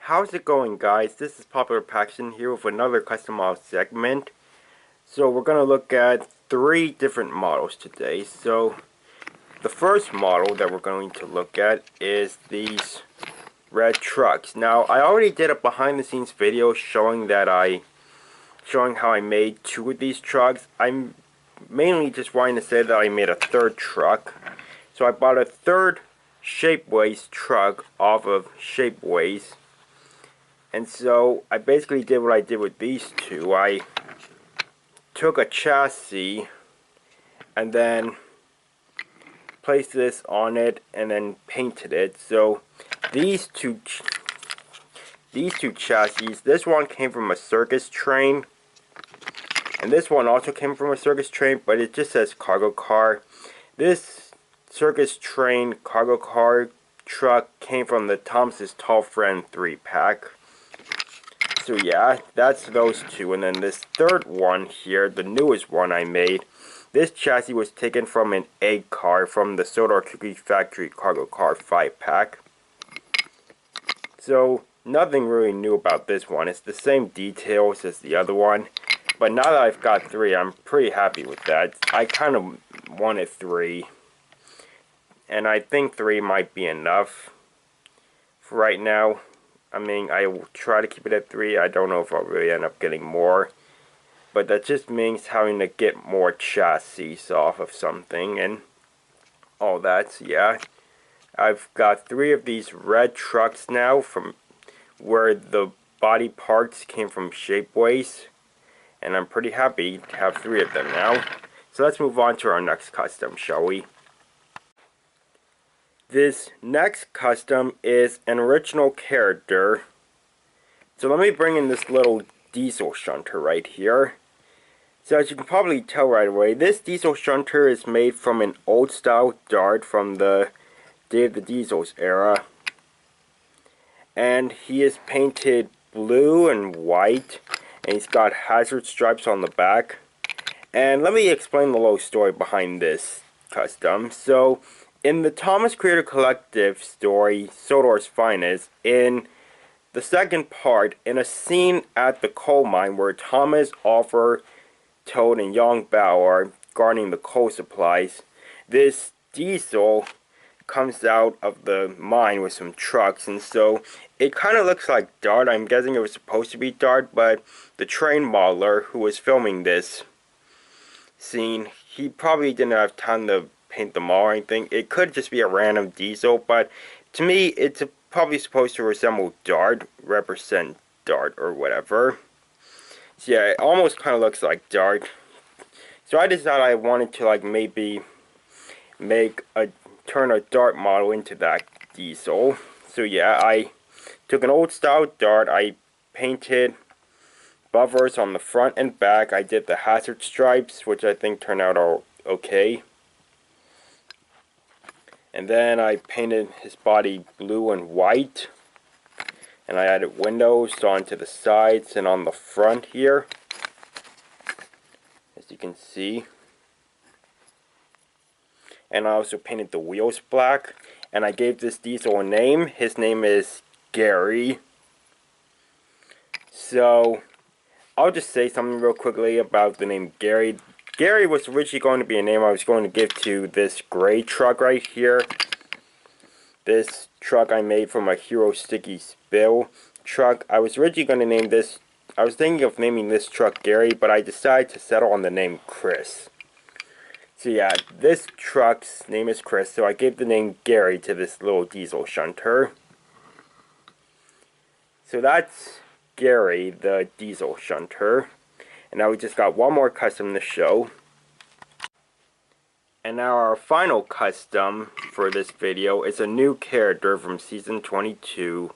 How's it going, guys? This is Popular Paxton here with another custom model segment. So we're going to look at 3 different models today. So the first model that we're going to look at is these red trucks. Now I already did a behind the scenes video showing how I made 2 of these trucks. I'm mainly just wanting to say that I made a 3rd truck. So I bought a 3rd Shapeways truck off of Shapeways. And so I basically did what I did with these 2. I took a chassis and then placed this on it and then painted it. So these two chassis, this one came from a circus train, and this one also came from a circus train, but it just says cargo car. This circus train cargo car truck came from the Thomas's Tall Friend 3-pack. So yeah, that's those 2. And then this 3rd one here, the newest one I made, this chassis was taken from an egg car from the Sodor Cookie Factory cargo car 5-pack. So nothing really new about this one. It's the same details as the other one. But now that I've got 3, I'm pretty happy with that. I kind of wanted 3. And I think 3 might be enough for right now. I mean, I will try to keep it at 3. I don't know if I'll really end up getting more. But that just means having to get more chassis off of something and all that. So yeah, I've got 3 of these red trucks now from where the body parts came from Shapeways. And I'm pretty happy to have 3 of them now. So let's move on to our next custom, shall we? This next custom is an original character. So let me bring in this little diesel shunter right here. So as you can probably tell right away, this diesel shunter is made from an old style Dart from the Day of the Diesels era. And he is painted blue and white, and he's got hazard stripes on the back. And let me explain the little story behind this custom. So in the Thomas Creator Collective story, Sodor's Finest, in the second part, in a scene at the coal mine where Thomas, Offer, Toad, and Young Bao are guarding the coal supplies, this diesel comes out of the mine with some trucks, and so it kind of looks like Dart. I'm guessing it was supposed to be Dart, but the train modeler who was filming this scene, he probably didn't have time to paint them all or anything. It could just be a random diesel, but to me it's probably supposed to resemble Dart, represent Dart or whatever. So yeah, it almost kind of looks like Dart. So I decided I wanted to like maybe turn a Dart model into that diesel. So yeah, I took an old style Dart, I painted buffers on the front and back. I did the hazard stripes, which I think turned out all okay. And then I painted his body blue and white. And I added windows onto the sides and on the front here, as you can see. And I also painted the wheels black. And I gave this diesel a name. His name is Gary. So I'll just say something real quickly about the name Gary. Gary was originally going to be a name I was going to give to this gray truck right here. This truck I made from a Hero Sticky Spill truck. I was originally going to name this, I was thinking of naming this truck Gary, but I decided to settle on the name Chris. So yeah, this truck's name is Chris, so I gave the name Gary to this little diesel shunter. So that's Gary, the diesel shunter. And now we just got one more custom to show. And now our final custom for this video is a new character from Season 22.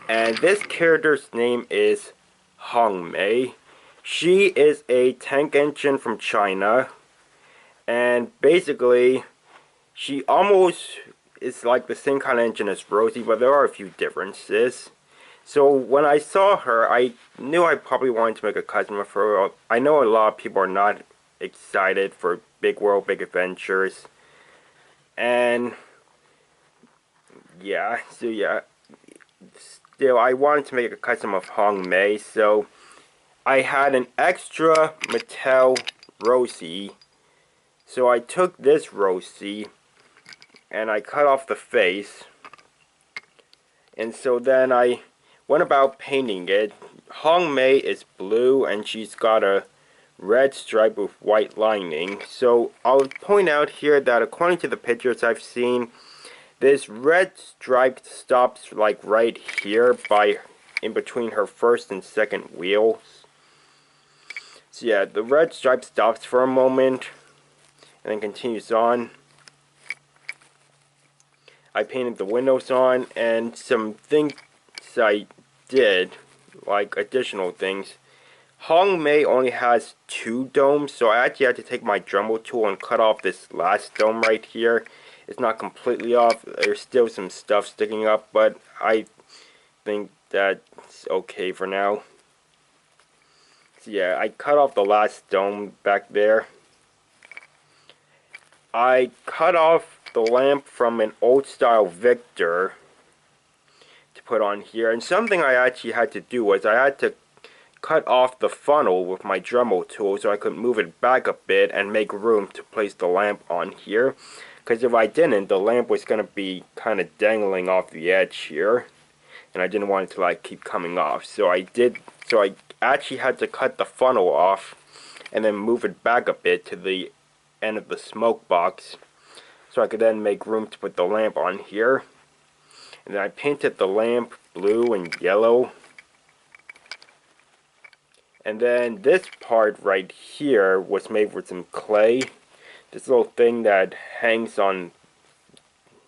And this character's name is Hong Mei. She is a tank engine from China. And basically, she almost is like the same kind of engine as Rosie, but there are a few differences. So when I saw her, I knew I probably wanted to make a custom of her. I know a lot of people are not excited for Big World, Big Adventures. And yeah, so yeah, still, I wanted to make a custom of Hong Mei, so I had an extra Mattel Rosie. So I took this Rosie and I cut off the face. And so then I went about painting it. Hong Mei is blue and she's got a red stripe with white lining. So I'll point out here that according to the pictures I've seen, this red stripe stops like right here by in between her first and second wheels. So yeah, the red stripe stops for a moment and then continues on. I painted the windows on, and some things I did, like additional things. Hong Mei only has 2 domes, so I actually had to take my Dremel tool and cut off this last dome right here. It's not completely off, there's still some stuff sticking up, but I think that's okay for now. So yeah, I cut off the last dome back there. I cut off the lamp from an old style Victor to put on here, and something I actually had to do was I had to cut off the funnel with my Dremel tool so I could move it back a bit and make room to place the lamp on here, because if I didn't, the lamp was going to be kind of dangling off the edge here, and I didn't want it to like keep coming off. So I actually had to cut the funnel off and then move it back a bit to the end of the smoke box so I could then make room to put the lamp on here. And then I painted the lamp blue and yellow. And then this part right here was made with some clay. This little thing that hangs on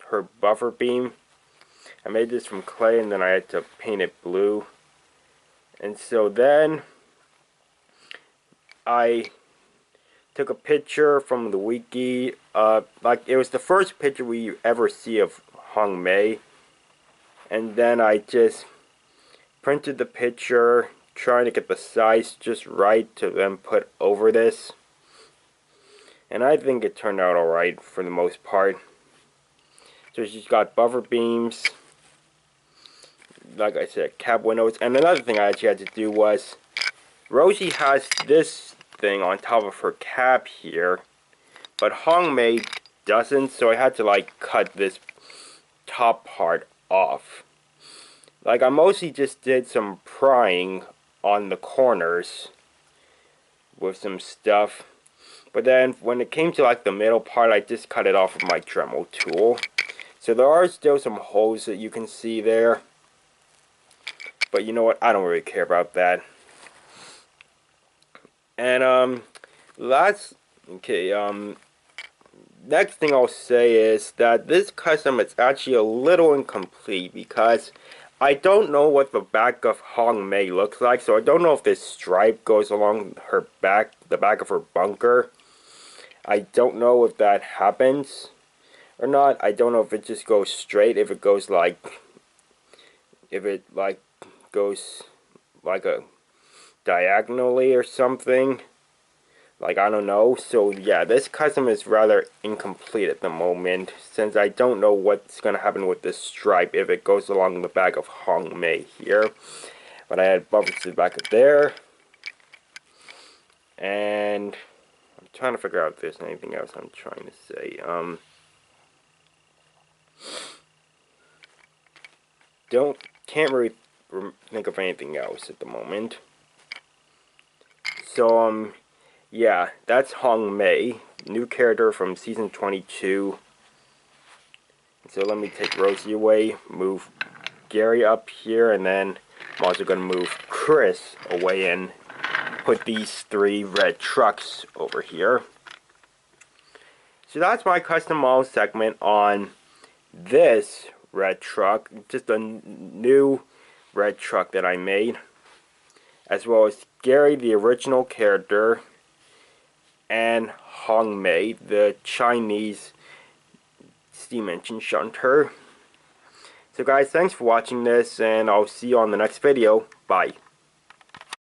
her buffer beam. I made this from clay and then I had to paint it blue. And so then I took a picture from the wiki. Like it was the first picture we ever see of Hong Mei. And then I just printed the picture, trying to get the size just right to then put over this. And I think it turned out alright for the most part. So she's got buffer beams, like I said, cab windows. And another thing I actually had to do was, Rosie has this thing on top of her cab here, but Hong Mei doesn't, so I had to like cut this top part off. Like I mostly just did some prying on the corners with some stuff, but then when it came to like the middle part, I just cut it off with my Dremel tool. So there are still some holes that you can see there, but you know what, I don't really care about that. And next thing I'll say is that this custom is actually a little incomplete because I don't know what the back of Hong Mei looks like, so I don't know if this stripe goes along her back, the back of her bunker. I don't know if that happens or not. I don't know if it just goes straight, if it goes like, goes like a diagonally or something. Like, I don't know. So yeah, this custom is rather incomplete at the moment, since I don't know what's going to happen with this stripe if it goes along the back of Hong Mei here. But I had buffers to the back of there. And I'm trying to figure out if there's anything else I'm trying to say. Can't really think of anything else at the moment. So, yeah, that's Hong Mei, new character from Season 22. So let me take Rosie away, move Gary up here, and then I'm also going to move Chris away and put these 3 red trucks over here. So that's my custom model segment on this red truck, just a new red truck that I made, as well as Gary, the original character, and Hong Mei, the Chinese steam engine shunter. So guys, thanks for watching this, and I'll see you on the next video. Bye.